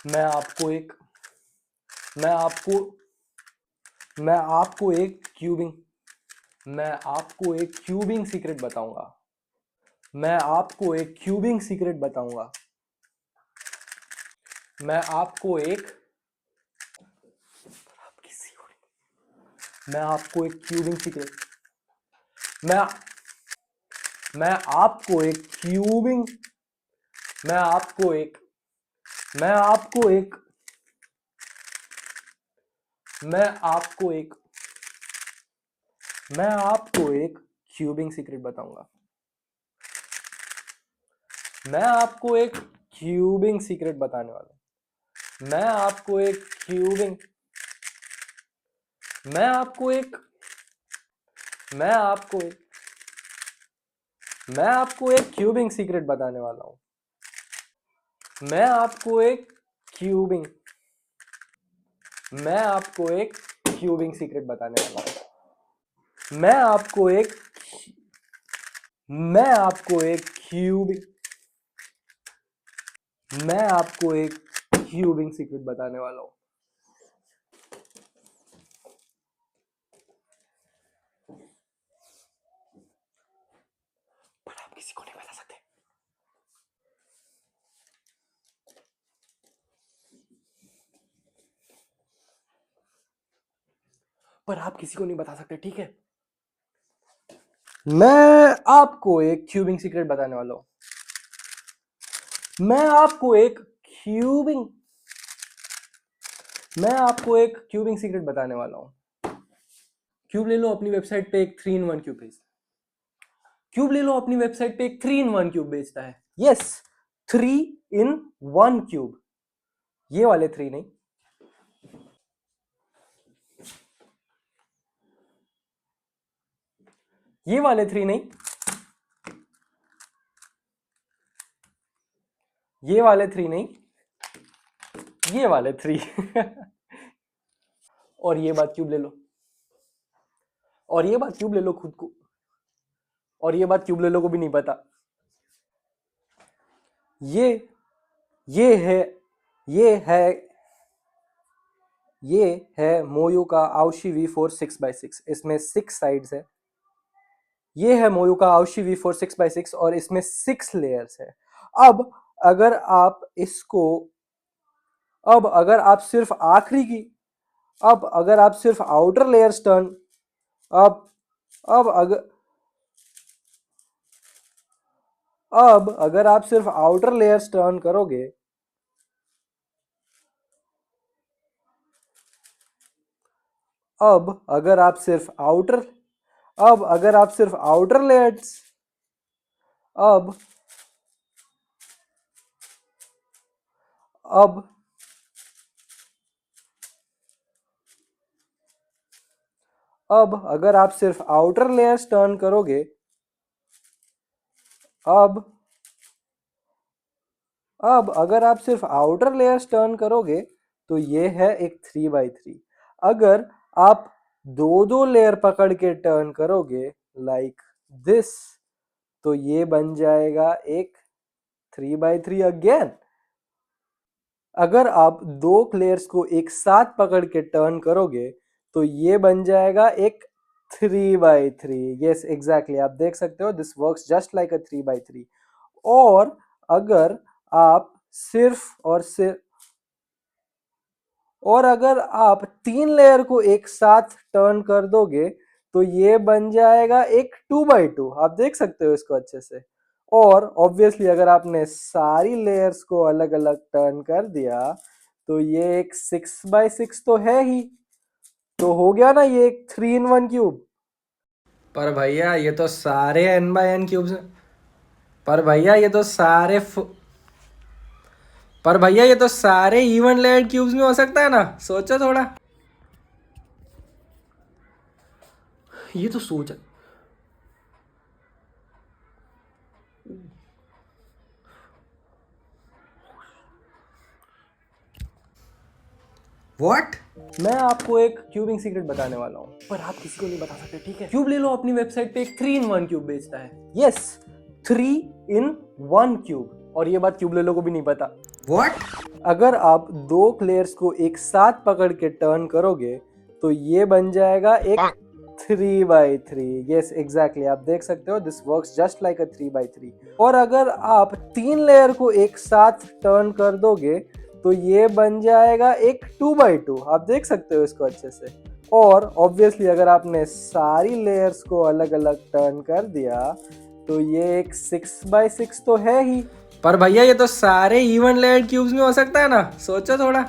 मैं आपको एक मैं आपको मैं आपको एक क्यूबिंग मैं आपको एक क्यूबिंग सीक्रेट बताऊंगा। मैं आपको एक क्यूबिंग सीक्रेट बताऊंगा। मैं आपको एक मैं आपको एक क्यूबिंग सीक्रेट मैं मैं आपको एक क्यूबिंग मैं आपको एक मैं आपको एक मैं आपको एक मैं आपको एक क्यूबिंग सीक्रेट बताऊंगा। मैं आपको एक क्यूबिंग सीक्रेट बताने वाला हूं। मैं आपको एक मैं आपको एक मैं आपको एक क्यूबिंग सीक्रेट बताने वाला हूं। मैं आपको एक क्यूबिंग मैं आपको एक क्यूबिंग सीक्रेट बताने वाला हूं। मैं आपको एक क्यूबिंग मैं आपको एक क्यूबिंग सीक्रेट बताने वाला हूं। पर आप किसी को नहीं बता सकते। ठीक है। मैं आपको एक क्यूबिंग सीक्रेट बताने वाला हूं। मैं आपको एक क्यूबिंग मैं आपको एक क्यूबिंग सीक्रेट बताने वाला हूं। क्यूब ले लो अपनी वेबसाइट पे, एक 3 in 1 क्यूब भेजता है। क्यूब ले लो अपनी वेबसाइट पे, एक 3 in 1 क्यूब बेचता है। Yes, 3 in 1 cube. ये वाले 3 नहीं, ये वाले 3 नहीं, ये वाले 3 नहीं, ये वाले 3 और ये बात क्यूब ले लो, और ये बात क्यूब ले लो खुद को, और ये बात क्यूब ले लो को भी नहीं पता। ये ये है ये है ये है मोयो का आउशी V4 6x6। इसमें 6 साइड्स है। ये है मोयो का आउशी V4 6x6 और इसमें 6 लेयर्स है। अब अगर आप इसको अब अगर आप सिर्फ आखिरी की अब अगर आप सिर्फ आउटर लेयर्स टर्न अब अब अगर अब अगर आप सिर्फ आउटर लेयर्स टर्न करोगे अब अगर आप सिर्फ आउटर अब अगर आप सिर्फ आउटर लेयर्स अब अब अब अगर आप सिर्फ आउटर लेयर्स टर्न करोगे अब अब अगर आप सिर्फ आउटर लेयर्स टर्न करोगे तो ये है एक 3x3। अगर आप दो दो लेयर पकड़ के टर्न करोगे लाइक दिस तो ये बन जाएगा एक 3x3 अगेन। अगर आप दो लेयर्स को एक साथ पकड़ के टर्न करोगे तो ये बन जाएगा एक 3x3। यस एग्जैक्टली, आप देख सकते हो this works just like a 3x3। और अगर आप और अगर आप 3 लेयर को एक साथ टर्न कर दोगे तो ये बन जाएगा एक 2x2। आप देख सकते हो इसको अच्छे से। और ऑब्वियसली अगर आपने सारी लेयर्स को अलग अलग टर्न कर दिया तो ये एक 6x6 तो है ही। तो हो गया ना ये एक 3 in 1 क्यूब। पर भैया ये तो सारे n/n क्यूब्स हैं। पर भैया ये तो सारे पर भैया ये तो सारे इवन लेयर्ड क्यूब्स में हो सकता है ना, सोचो थोड़ा। ये तो सोच व्हाट? मैं आपको एक क्यूबिंग सीक्रेट बताने वाला हूँ, पर आप किसी को नहीं बता सकते, ठीक है। क्यूब ले लो अपनी वेबसाइट पे, एक 3 in 1 क्यूब बेचता है। Yes, 3 in 1 cube. और ये बात क्यूब ले लो को भी नहीं पता। व्हाट? अगर आप दो लेयर्स को एक साथ पकड़ के टर्न करोगे तो ये बन जाएगा एक 3x3। यस एग्जैक्टली, आप देख सकते हो this works just like a 3x3। और अगर आप 3 लेयर को एक साथ टर्न कर दोगे तो ये बन जाएगा एक 2x2। आप देख सकते हो इसको अच्छे से। और ऑब्वियसली अगर आपने सारी लेयर्स को अलग अलग टर्न कर दिया तो ये एक 6x6 तो है ही। पर भैया ये तो सारे इवन लेयर्ड क्यूब्स में हो सकता है ना, सोचो थोड़ा।